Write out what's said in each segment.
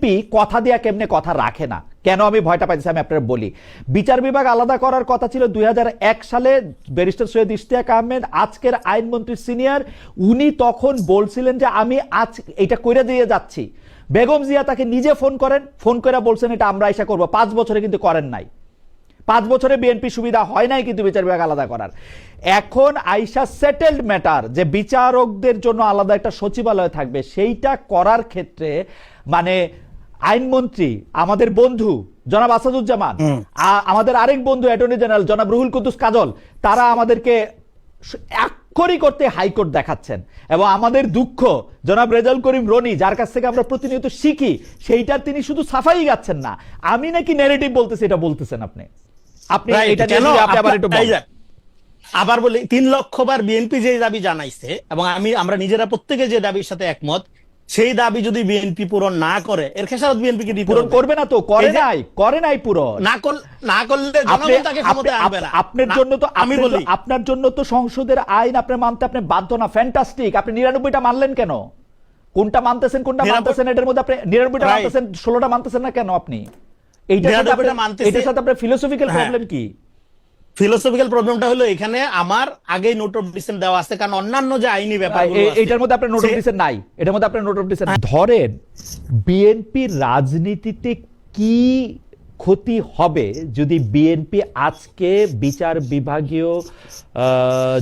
BNP কথা দিয়া কেমনে কথা রাখে না, কেন আমি ভয়টা পাইছি আমি আপনার বলি। বিচার বিভাগ আলাদা করার কথা ছিল 2001 সালে, ব্যারিস্টার সৈয়দ ইশতিয়াক আহমেদ আজকের আইনমন্ত্রী সিনিয়র, উনি তখন বলছিলেন যে আমি আজ এটা কইরা দিয়ে যাচ্ছি। বেগম জিয়া তাকে নিজে ফোন করেন, ফোন করে বলছেন এটা আমরা আশা করবো, 5 বছরে কিন্তু করেন নাই। 5 বছরে বিএনপি সুবিধা হয় নাই কিন্তু বিচার বিভাগ আলাদা করার। এখন আইসা সেটেলড ম্যাটার যে বিচারকদের জন্য আলাদা একটা সচিবালয় থাকবে, সেইটা করার ক্ষেত্রে মানে আইনমন্ত্রী আমাদের বন্ধু জনাব আসাদুজ্জামান, আমাদের আরেক বন্ধু অ্যাটর্নি জেনারেল জনাব রুহুল কুদ্দুস কাজল, তারা আমাদেরকে আক্ষরিক করতে হাইকোর্ট দেখাচ্ছেন। এবং আমাদের দুঃখ জনাব রেজাউল করিম রনি, যার কাছ থেকে আমরা প্রতিনিয়ত শিখি, সেইটার তিনি শুধু সাফাই গাচ্ছেন না, আমি নাকি ন্যারেটিভ বলতেছি এটা বলতেছেন আপনি। আপনি এটা আবার বলি 3 লক্ষবার বিএনপি যে দাবি জানাইছে এবং আমরা নিজেরা প্রত্যেকে যে দাবির সাথে একমত, সেই দাবি যদি বিএনপি পূরণ না করে এর খেসারত বিএনপিকে দিতে পূরণ করবে না, তো করে নাই পূরণ না করলে জনগণ তাকে ক্ষমতায় আনবে না। আপনার জন্য তো আমি বলি, আপনার জন্য তো সংসদের আইন আপনি মানতে আপনি বাধ্য না। ফ্যান্টাস্টিক, আপনি 99টা মানলেন কেন? কোনটা মানতেছেন কোনটা মানতেছেন এটার মধ্যে আপনি 99টা মানতেছেন, 16টা মানতেছেন না কেন আপনি? এইটার সাথে আপনার ফিলোসফিক্যাল প্রবলেম কি? ফিলোসফিক্যাল প্রবলেমটা হলো এখানে আমার আগেই নোট অফ ডিসেন্ট দেওয়া আছে, কারণ অন্যান্য যে আইনি ব্যাপারগুলো আছে এটার মধ্যে আপনার নোট অফ ডিসেন্ট নাই, এটার মধ্যে আপনার নোট অফ ডিসেন্ট। ধরেন বিএনপির রাজনীতিতে কি ক্ষতি হবে যদি বিএনপি আজকে বিচার বিভাগীয়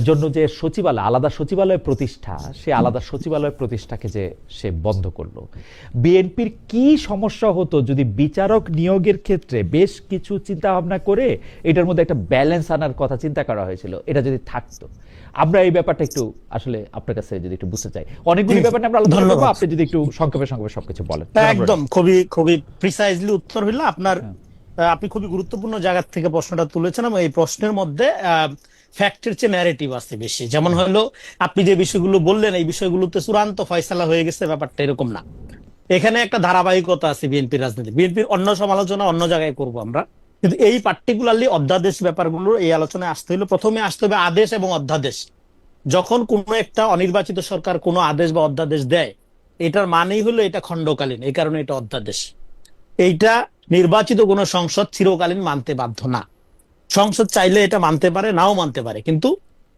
জন্য যে সচিবালয়, আলাদা সচিবালয় প্রতিষ্ঠা, সে আলাদা সচিবালয় প্রতিষ্ঠাকে যে সে বন্ধ করলো? বিএনপির কি সমস্যা হতো যদি বিচারক নিয়োগের ক্ষেত্রে বেশ কিছু চিন্তা ভাবনা করে এটার মধ্যে একটা ব্যালেন্স আনার কথা চিন্তা করা হয়েছিল, এটা যদি থাকতো? আমরা এই ব্যাপারটা একটু আসলে আপনার কাছে যদি একটু বুঝতে চাই, অনেকগুলি ব্যাপার আমরা আলোচনা করবো, আপনি যদি একটু সংক্ষেপে সবকিছু বলেন। একদম খুবই প্রিসাইজলি উত্তর হইলো আপনার। আপনি খুবই গুরুত্বপূর্ণ জায়গা থেকে প্রশ্নটা তুলেছেন এবং এই প্রশ্নের মধ্যে ফ্যাক্টের চেয়ে ন্যারেটিভ আছে বেশি। যেমন হলো আপনি যে বিষয়গুলো বললেন, এই বিষয়গুলোতে চূড়ান্ত ফয়সালা হয়ে গেছে, ব্যাপারটা এরকম না। এখানে একটা ধারাবাহিকতা আছে বিএনপির রাজনীতি। বিএনপির অন্য সমালোচনা অন্য জায়গায় করব আমরা, কিন্তু এই পার্টিকুলারলি অধ্যাদেশ ব্যাপারগুলো এই আলোচনায় আসতে হলো, প্রথমে আসতে হবে আদেশ এবং অধ্যাদেশ। যখন কোনো একটা অনির্বাচিত সরকার কোনো আদেশ বা অধ্যাদেশ দেয়, এটার মানেই হলো এটা খণ্ডকালীন, এই কারণে এটা অধ্যাদেশ। এইটা নির্বাচিত কোনো সংসদ চিরকালীন মানতে বাধ্য না। সংসদ চাইলে এটা মানতে পারে, নাও মানতে পারে, কিন্তু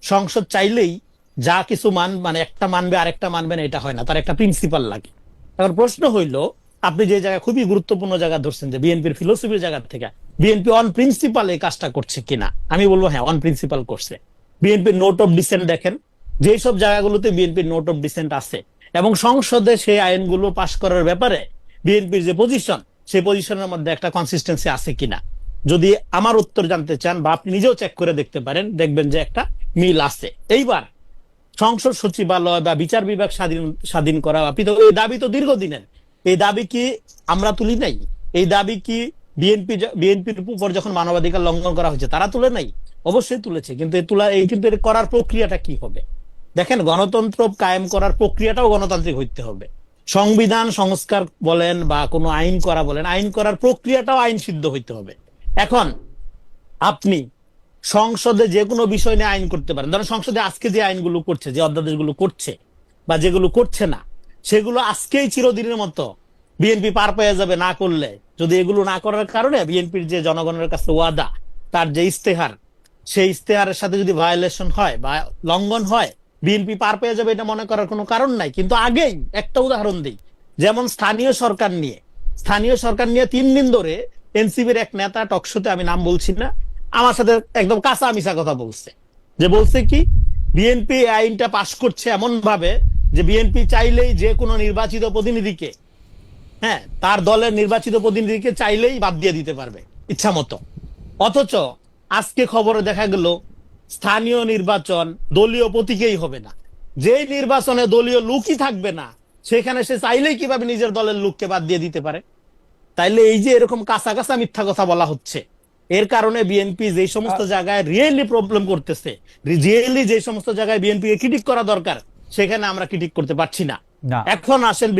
সংসদ চাইলেই যা কিছু মানে একটা মানবে আরেকটা মানবে না, এটা হয় না, তার একটা প্রিন্সিপাল লাগে। এখন প্রশ্ন হইলো আপনি যে জায়গায় খুবই গুরুত্বপূর্ণ জায়গা ধরছেন যে বিএনপির ফিলোসফির জায়গা থেকে বিএনপি অন প্রিন্সিপাল এই কাজটা করছে কিনা, আমি বলবো হ্যাঁ, অন প্রিন্সিপাল করছে। বিএনপির নোট অফ ডিসেন্ট দেখেন, যেসব জায়গাগুলোতে বিএনপির নোট অফ ডিসেন্ট আছে এবং সংসদে সেই আইনগুলো পাশ করার ব্যাপারে বিএনপির যে পজিশন, সেই পজিশনের মধ্যে একটা কনসিস্টেন্সি আছে কিনা, যদি আমার উত্তর জানতে চান বা আপনি নিজেও চেক করে দেখতে পারেন, দেখবেন যে একটা মিল আছে। এইবার সংসদ সচিবালয় বা বিচার বিভাগ স্বাধীন করা, আপনি তো এই দাবি তো দীর্ঘদিনের, এই দাবি কি আমরা তুলি নাই? এই দাবি কি বিএনপির উপর যখন মানবাধিকার লঙ্ঘন করা হয়েছে তারা তুলে নাই? অবশ্যই তুলেছে, কিন্তু কিন্তু করার প্রক্রিয়াটা কি হবে? দেখেন, গণতন্ত্র কায়েম করার প্রক্রিয়াটাও গণতান্ত্রিক হইতে হবে। সংবিধান সংস্কার বলেন বা কোনো আইন করা বলেন, আইন করার প্রক্রিয়াটাও আইন সিদ্ধ হইতে হবে। এখন আপনি সংসদে যে কোনো বিষয় নিয়ে আইন করতে পারেন। ধরেন সংসদে আজকে যে আইনগুলো করছে, যে অধ্যাদেশগুলো করছে বা যেগুলো করছে না, সেগুলো আজকেই চিরদিনের মতো বিএনপি পার পেয়ে যাবে না করলে। যদি এগুলো না করার কারণে বিএনপির যে জনগণের কাছে ওয়াদা, তার যে ইস্তেহার, সেই ইস্তেহারের সাথে যদি ভায়োলেশন হয় বা লঙ্ঘন হয়, বিএনপি পার পেয়ে যাবে, এটা মনে করার কোনো কারণ নাই। কিন্তু আগেই একটা উদাহরণ দিই, যেমন স্থানীয় সরকার নিয়ে 3 দিন ধরে এনসিপির এক নেতা টকশোতে, আমি নাম বলছি না, আমার সাথে একদম কাঁচা মিশা কথা বলছে, যে বলছে কি বিএনপি আইনটা পাশ করছে এমন ভাবে যে বিএনপি চাইলেই যে কোনো নির্বাচিত প্রতিনিধিকে, হ্যাঁ, তার দলের নির্বাচিত প্রতিনিধিকে চাইলেই বাদ দিয়ে দিতে পারবে ইচ্ছা মতো। অথচ আজকে খবরে দেখা গেল স্থানীয় নির্বাচন দলীয় প্রতীকেই হবে না, যেই নির্বাচনে দলীয় লোকই থাকবে না, সেখানে সে চাইলেই কিভাবে নিজের দলের লোককে বাদ দিয়ে দিতে পারে? তাইলে এই যে এরকম কাঁচা কাঁচা মিথ্যা কথা বলা হচ্ছে, এর কারণে বিএনপি যে সমস্ত জায়গায় রিয়েলি প্রবলেম করতেছে, রিয়েলি যে সমস্ত জায়গায় বিএনপি ক্রিটিক করা দরকার, সেখানে আমরা ক্রিটিক করতে পারছি না। এখন আসেন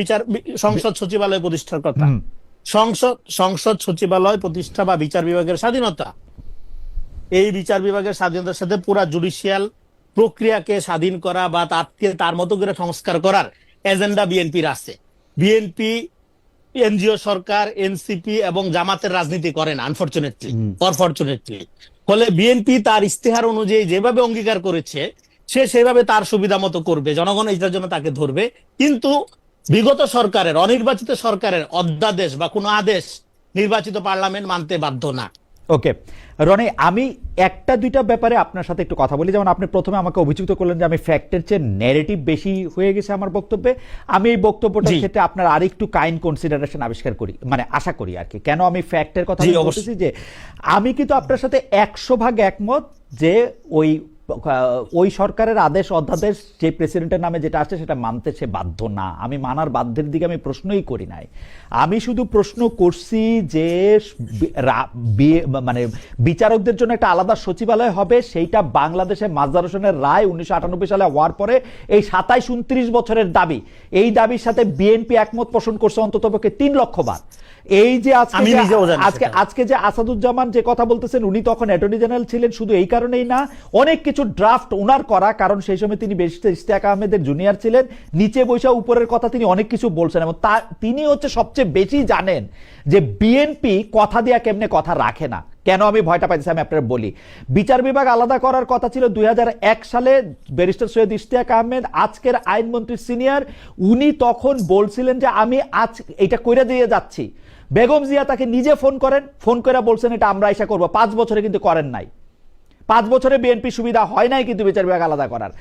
সংসদ সচিবালয় প্রতিষ্ঠার কথা। সংসদ সচিবালয় প্রতিষ্ঠা বা বিচার বিভাগের স্বাধীনতা, এই বিচার বিভাগের স্বাধীনতার সাথে পুরা জুডিশিয়াল প্রক্রিয়াকে স্বাধীন করা বা তার মতো করে সংস্কার করার এজেন্ডা বিএনপির আছে। বিএনপি এনজিও সরকার, এনসিপি এবং জামাতের রাজনীতি করে না, আনফরচুনেটলি অরফরচুনেটলি। ফলে বিএনপি তার ইস্তেহার অনুযায়ী যেভাবে অঙ্গীকার করেছে সে সেভাবে তার সুবিধা মতো করবে, জনগণ এটার জন্য তাকে ধরবে। কিন্তু বিগত সরকারের, অনির্বাচিত সরকারের অধ্যাদেশ বা কোনো আদেশ নির্বাচিত পার্লামেন্ট মানতে বাধ্য না। ওকে রনি, আমি একটা দুইটা ব্যাপারে আপনার সাথে একটু কথা বলি। যেমন আপনি প্রথমে আমাকে অভিযুক্ত করলেন যে আমি ফ্যাক্টের চেয়ে ন্যারেটিভ বেশি হয়ে গেছে আমার বক্তব্যে। আমি এই বক্তব্যটার জি। ক্ষেত্রে আপনার আরেকটু কাইন্ড কনসিডারেশন আবিষ্কার করি, মানে আশা করি আর কি। কেন আমি ফ্যাক্টের কথা জি, বলতেছি যে আমি কিন্তু আপনার সাথে 100% একমত যে ওই সরকারের আদেশ অধ্যাদেশ যে প্রেসিডেন্টের নামে যেটা আসছে সেটা মানতে সে বাধ্য না। আমি মানার বাধ্যের দিকে আমি প্রশ্নই করি নাই। আমি শুধু প্রশ্ন করছি যে মানে বিচারকদের জন্য একটা আলাদা সচিবালয় হবে, সেইটা বাংলাদেশে মাজহার হোসেনের রায় 1998 সালে হওয়ার পরে এই 27-29 বছরের দাবি, এই দাবির সাথে বিএনপি একমত পোষণ করছে অন্ততপক্ষে 3 লক্ষ বার। এই যে আমি নিজেও জানি আজকে সেটা। আজকে যে আসাদুজ্জামান যে কথা বলতেছেন, উনি তখন অ্যাটর্নি জেনারেল ছিলেন, শুধু এই কারণেই না, অনেক কিছু ড্রাফট ওনার করা, কারণ সেই সময় তিনি ব্যারিস্টার ইশতিয়াক আহমেদের জুনিয়র ছিলেন, নিচে বৈশা উপরের কথা তিনি অনেক কিছু বলছেন, এবং তিনি হচ্ছে সবচেয়ে বেশি জানেন যে বিএনপি কথা দিয়া কেমনে কথা রাখে না। কেন আমি ভয়টা পাইছি আমি আপনার বলি। বিচার বিভাগ আলাদা করার কথা ছিল 2001 সালে, ব্যারিস্টার সৈয়দ ইশতিয়াক আহমেদ আজকের আইনমন্ত্রী সিনিয়র, উনি তখন বলছিলেন যে আমি আজ এটা কইরা দিয়ে যাচ্ছি। বেগম জিয়া তাকে নিজে ফোন করেন, ফোন করে বলছেন এটা আমরা আশা করবো। 5 বছরে কিন্তু করেন নাই, 5 বছরে বিএনপি সুবিধা হয় নাই কিন্তু বিচার বিভাগ আলাদা করার।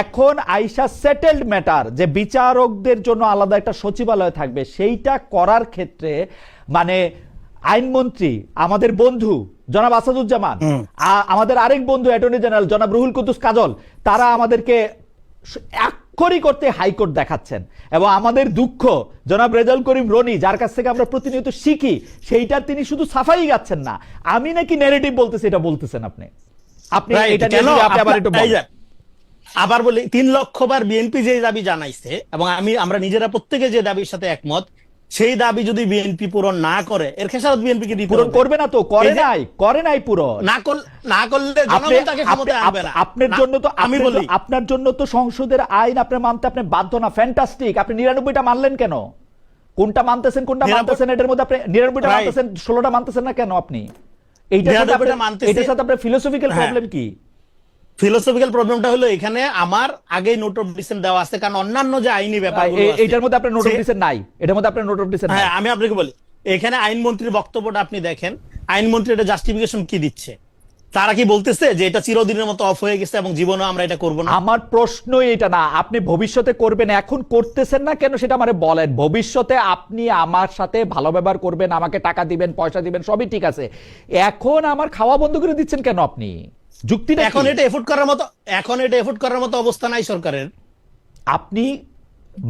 এখন আইসা সেটেলড ম্যাটার যে বিচারকদের জন্য আলাদা একটা সচিবালয় থাকবে, সেইটা করার ক্ষেত্রে মানে আইনমন্ত্রী আমাদের বন্ধু জনাব আসাদুজ্জামান, আমাদের আরেক বন্ধু অ্যাটর্নি জেনারেল জনাব রুহুল কুদ্দুস কাজল, তারা আমাদেরকে আক্ষরিক করতে হাইকোর্ট দেখাচ্ছেন। এবং আমাদের দুঃখ জনাব রেজাউল করিম রনি, যার কাছ থেকে আমরা প্রতিনিয়ত শিখি, সেইটার তিনি শুধু সাফাই গাচ্ছেন না, আমি নাকি ন্যারেটিভ বলতেছি এটা বলতেছেন আপনি। আপনি এটা নিয়ে যদি আপনি আবার একটু বলেন। আবার বলি, 3 লক্ষ বার বিএনপি যে দাবি জানাইছে এবং আমরা নিজেরা প্রত্যেকে যে দাবির সাথে একমত, সেই দাবি যদি বিএনপি পূরণ না করে এর খেসারত বিএনপিকে দিতে পূরণ হবে। করবে না তো, করে নাই পূরণ। না করলে জনগণ তাকে ক্ষমতায় আনবে না। আপনার জন্য তো আমি বলি, আপনার জন্য তো সংসদের আইন আপনার মানতে আপনি বাধ্য না। ফ্যান্টাস্টিক, আপনি 99টা মানলেন কেন? কোনটা মানতেছেন কোনটা মানতেছেন এটার মধ্যে আপনি 99টা মানতেছেন, 16টা মানতেছেন না কেন আপনি? এইটার সাথে আপনার ফিলোসফিক্যাল প্রবলেম কি? ফিলোসফিক্যাল প্রবলেমটা হলো এখানে আমার আগেই নোট অফ ডিসেন্ট দেওয়া আছে, কারণ অন্যান্য যে আইনি ব্যাপারগুলো আছে এটার মধ্যে আপনার নোট অফ ডিসেন্ট নাই, এটার মধ্যে আপনার নোট অফ ডিসেন্ট নাই। হ্যাঁ, আমি আপনাকে বলি, এখানে আইনমন্ত্রীর বক্তব্যটা আপনি দেখেন, আইনমন্ত্রী এটা জাস্টিফিকেশন কি দিচ্ছে? তারা কি বলতেছে যে এটা চিরদিনের মতো অফ হয়ে গেছে এবং জীবনে আমরা এটা করব না? আমার প্রশ্ন এটা না, আপনি ভবিষ্যতে করবেন, এখন করতেছেন না কেন সেটা আমারে বলেন। ভবিষ্যতে আপনি আমার সাথে ভালো ব্যবহার করবেন, আমাকে টাকা দিবেন, পয়সা দিবেন, সবই ঠিক আছে। এখন আমার খাওয়া বন্ধ করে দিচ্ছেন কেন আপনি? যুক্তিটা এখন এটা এফোর্ড করার মতো অবস্থা নাই সরকারের। আপনি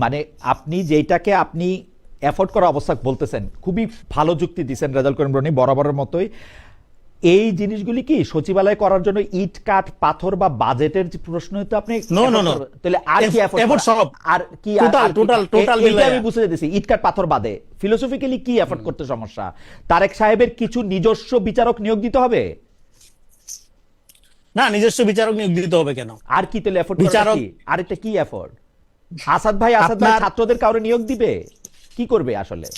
মানে আপনি যেটাকে আপনি এফোর্ড করা অবস্থা বলতেছেন, খুবই ভালো যুক্তি দিচ্ছেন রেজাউল করিম রনি, বরাবরের মতোই। এই জিনিসগুলি কি সচিবালয় করার জন্য ইট কাঠ পাথর বা বাজেটের যে প্রশ্ন, তো আপনি তাহলে আর কি এফোর্ট, আর কি টোটাল আমি বুঝতে যেতেছি ইট কাঠ পাথর বাদে ফিলোসফিক্যালি কি এফোর্ট করতে সমস্যা? তারেক সাহেবের কিছু নিজস্ব বিচারক নিয়োগ দিতে হবে না? নিজস্ব বিচারক নিয়োগ দিতে হবে কেন? আর কি তাহলে এফোর্ট? বিচারক আরেকটা কি এফোর্ট? আসাদ ভাই ছাত্রদের কাউরে নিয়োগ দিবে? কি করবে আসলে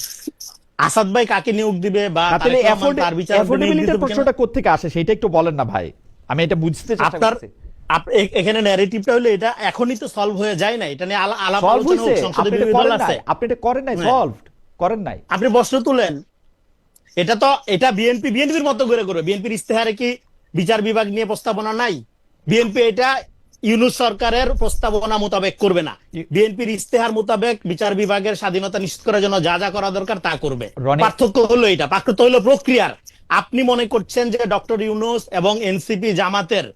আসাদ ভাই? কাকে নিয়োগ দিবে বা তার এফোর্ডেবিলিটির প্রশ্নটা কোত্থেকে আসে সেটা একটু বলেন না ভাই, আমি এটা বুঝতে চেষ্টা করছি। এখানে ন্যারেটিভটা হলো এটা এখনই তো সলভ হয়ে যায় না, এটা নিয়ে আলাপ আলোচনা হোক, সংসদে বিরোধী দল আছে। আপনি এটা করেন নাই, সলভ করেন নাই, আপনি প্রশ্ন তুলেন। এটা বিএনপির মতো করে করবে। বিএনপির ইস্তেহারে কি বিচার বিভাগ নিয়ে প্রস্তাবনা নাই? বিএনপি এটা ইউনূস সরকারের প্রস্তাবনা মোতাবেক করবে না, বিএনপির ইস্তেহার মোতাবেক বিচার বিভাগের স্বাধীনতা নিশ্চিত করার জন্য যা যা করা দরকার তা করবে। পার্থক্য হলো এটা, পার্থক্য হলো প্রক্রিয়ার। আপনি মনে করছেন যে ডক্টর ইউনূস এবং এনসিপি জামাতের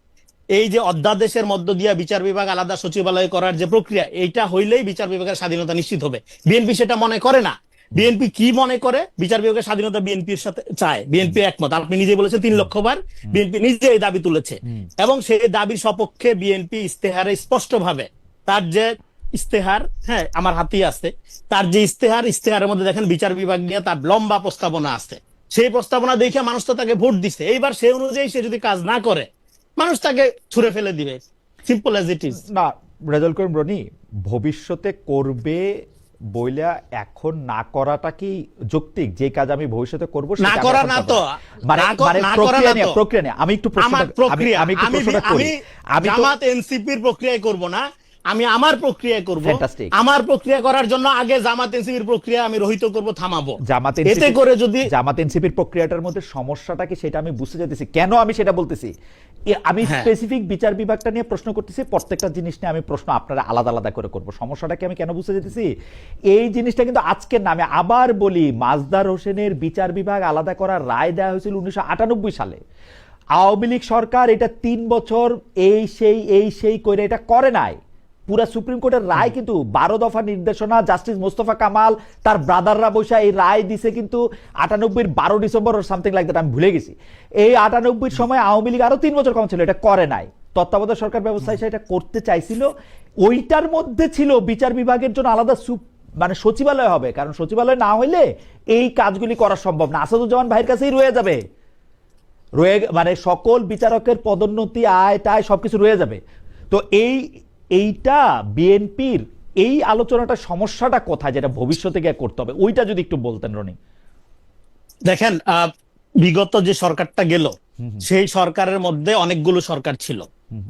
এই যে অধ্যাদেশের মধ্য দিয়ে বিচার বিভাগ আলাদা সচিবালয় করার যে প্রক্রিয়া, এইটা হইলেই বিচার বিভাগের স্বাধীনতা নিশ্চিত হবে। বিএনপি সেটা মনে করে না। বিএনপি কি মনে করে? বিচার বিভাগের স্বাধীনতা বিএনপির সাথে চায়, বিএনপি একমত। আপনি নিজে বলেছেন 3 লক্ষ বার বিএনপি নিজে এই দাবি তুলেছে এবং সেই দাবির সপক্ষে বিএনপি ইস্তেহারে স্পষ্টভাবে তার যে ইস্তেহার, হ্যাঁ আমার হাতেই আছে, তার যে ইস্তেহারের মধ্যে দেখেন বিচার বিভাগ নিয়ে তার লম্বা প্রস্তাবনা আছে। সেই প্রস্তাবনা দেখে মানুষ তো তাকে ভোট দিছে, এইবার সেই অনুযায়ী সে যদি কাজ না করে মানুষ তাকে ছুঁড়ে ফেলে দিবে, সিম্পল অ্যাজ ইট ইজ। না রেজাউল করিম রনি, ভবিষ্যতে করবে বইলা এখন না করাটা কি যৌক্তিক? যে কাজ আমি ভবিষ্যতে করব না করা না তো, মানে প্রক্রিয়া নিয়ে আমি একটু আমার প্রক্রিয়া আমি একটু প্রশ্নটা করি। আমি জামাত এনসিপির প্রক্রিয়ায় করব না, আমি আমার প্রক্রিয়া করব। Fantastic. আমার প্রক্রিয়া করার জন্য আগে জামাত এনসিপির প্রক্রিয়া আমি রহিত করব, থামাবো। এতে করে যদি জামাত এনসিপির প্রক্রিয়াটার মধ্যে সমস্যাটা কি সেটা আমি বুঝতে যেতেছি। কেন আমি সেটা বলতেছি, আমি স্পেসিফিক বিচার বিভাগটা নিয়ে প্রশ্ন করতেছি, প্রত্যেকটা জিনিস নিয়ে আমি প্রশ্ন আপনারা আলাদা আলাদা করে করব। সমস্যাটাকে আমি কেন বুঝতে যেতেছি, এই জিনিসটা কিন্তু আজকের নামে আবার বলি, মাজদার হোসেনের বিচার বিভাগ আলাদা করার রায় দেওয়া হয়েছিল 1998 সালে। আওয়ামী লীগ সরকার এটা 3 বছর এই সেই করে এটা করে নাই। পুরা সুপ্রিম কোর্টের রায় কিন্তু 12 দফা নির্দেশনা, জাস্টিস মোস্তফা কামাল তার ব্রাদাররা বসে এই রায় দিছে কিন্তু 98 12 December or something like that, আমি ভুলে গেছি। এই 98 সময় আওয়ামী লীগ আরো 3 বছর কম ছিল, এটা করে নাই। তত্ত্বাবধায়ক সরকার ব্যবস্থা হিসেবে এটা করতে চাইছিল। ওইটার মধ্যে ছিল বিচার বিভাগের জন্য আলাদা মানে সচিবালয় হবে, কারণ সচিবালয় না হইলে এই কাজগুলি করা সম্ভব না। আসাদুজ্জামান ভাইয়ের কাছেই রয়ে যাবে, মানে সকল বিচারকের পদোন্নতি আয় টায় সবকিছু রয়ে যাবে। তো এইটা বিএনপির এই আলোচনাটা সমস্যাটা কোথায়, যেটা ভবিষ্যতে গিয়ে করতে হবে, ওইটা যদি একটু বলতেন রনি। দেখেন, বিগত যে সরকারটা গেল সেই সরকারের মধ্যে অনেকগুলো সরকার ছিল।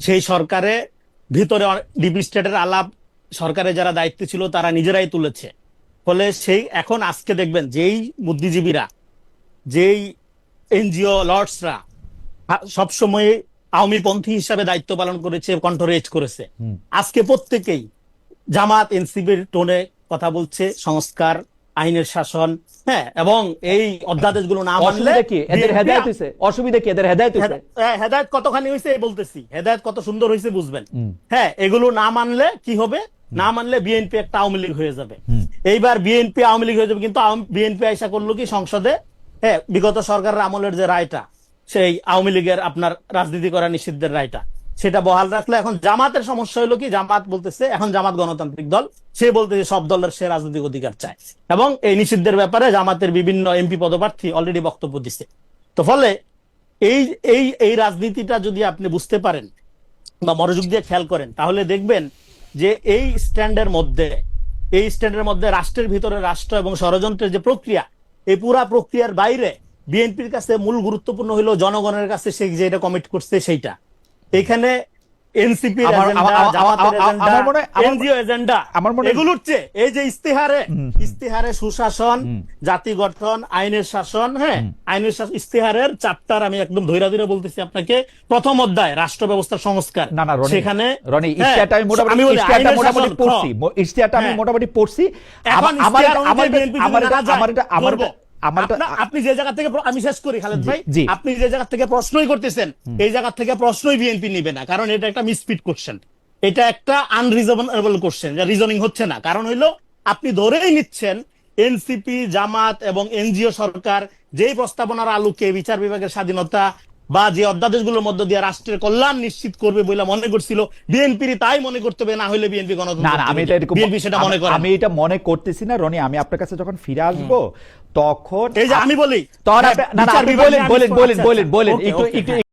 সেই সরকারে ভিতরে ডিপ স্টেটের আলাপ সরকারে যারা দায়িত্ব ছিল তারা নিজেরাই তুলেছে। ফলে সেই এখন আজকে দেখবেন যেই বুদ্ধিজীবীরা, যেই এনজিও লর্ডসরা সবসময় আওয়ামী পন্থী হিসাবে দায়িত্ব পালন করেছে, কণ্ঠ রেজ করেছে, আজকে প্রত্যেকেই জামাত এনসিপির টোনে কথা বলছে, সংস্কার, আইনের শাসন, হ্যাঁ, এবং এই অধ্যাদেশগুলো না মানলে কি এদের হেদায়েত হইছে, অসুবিধা কি এদের হেদায়েত হইছে? হেদায়েত কতখানি হইছে বলতেছি, হেদায়েত কত সুন্দর হইছে বুঝবেন। হ্যাঁ, এগুলো না মানলে কি হবে, না মানলে বিএনপি একটা আওয়ামী লীগ হয়ে যাবে। এইবার বিএনপি আওয়ামী লীগ হয়ে যাবে, কিন্তু বিএনপি আইসা করলো কি সংসদে, হ্যাঁ, বিগত সরকারের আমলের যে রায়টা, সেই আওয়ামী লীগের আপনার রাজনীতি করা নিষিদ্ধের রায়টা, সেটা বহাল রাখলো। এখন জামাতের সমস্যা হলো কি, জামাত বলতেছে, এখন জামাত গণতান্ত্রিক দল, সে বলতেছে সব দলের সে রাজনৈতিক অধিকার চায়, এবং এই নিষিদ্ধের ব্যাপারে জামাতের বিভিন্ন এমপি পদপ্রার্থী অলরেডি বক্তব্য দিচ্ছে। তো ফলে এই এই এই রাজনীতিটা যদি আপনি বুঝতে পারেন বা মনোযোগ দিয়ে খেয়াল করেন, তাহলে দেখবেন যে এই স্ট্যান্ডের মধ্যে রাষ্ট্রের ভিতরে রাষ্ট্র এবং ষড়যন্ত্রের যে প্রক্রিয়া, এই পুরা প্রক্রিয়ার বাইরে বিএনপির কাছে মূল গুরুত্বপূর্ণ হলো জনগণের কাছে সে যেটা কমিট করছে সেইটা। এখানে এনসিপি এগুলোর চেয়ে এই যে ইস্তেহারে সুশাসন, জাতি গঠন, আইনের শাসন, হ্যাঁ, আইনের ইস্তেহারের চ্যাপ্টার আমি একদম ধৈরা ধৈরা বলতেছি আপনাকে, প্রথম অধ্যায় রাষ্ট্র ব্যবস্থার সংস্কার, সেখানে মোটামুটি পড়ছি। আপনি যে জায়গা থেকে, আমি শেষ করি খালেদ ভাই, আপনি যে জায়গা থেকে প্রশ্নই করতেছেন, এই জায়গা থেকে প্রশ্নই বিএনপি নিবে না, কারণ এটা একটা মিসফিট কোশ্চেন, এটা একটা আনরিজনেবল কোশ্চেন, যা রিজনিং হচ্ছে না। কারণ হইলো আপনি ধরেই নিচ্ছেন এনসিপি, জামাত এবং এনজিও সরকার যেই প্রস্তাবনার আলোকে বিচার বিভাগের স্বাধীনতা বা যে অধ্যাদেশগুলোর মধ্য দিয়ে রাষ্ট্রের কল্যাণ নিশ্চিত করবে বলে মনে করছিল, বিএনপির তাই মনে করতে হবে, না হলে বিএনপি আমি এটা মনে করতেছি না রনি। আমি আপনার কাছে যখন ফিরে আসবো তখন এই যে আমি বলি, বলেন একটু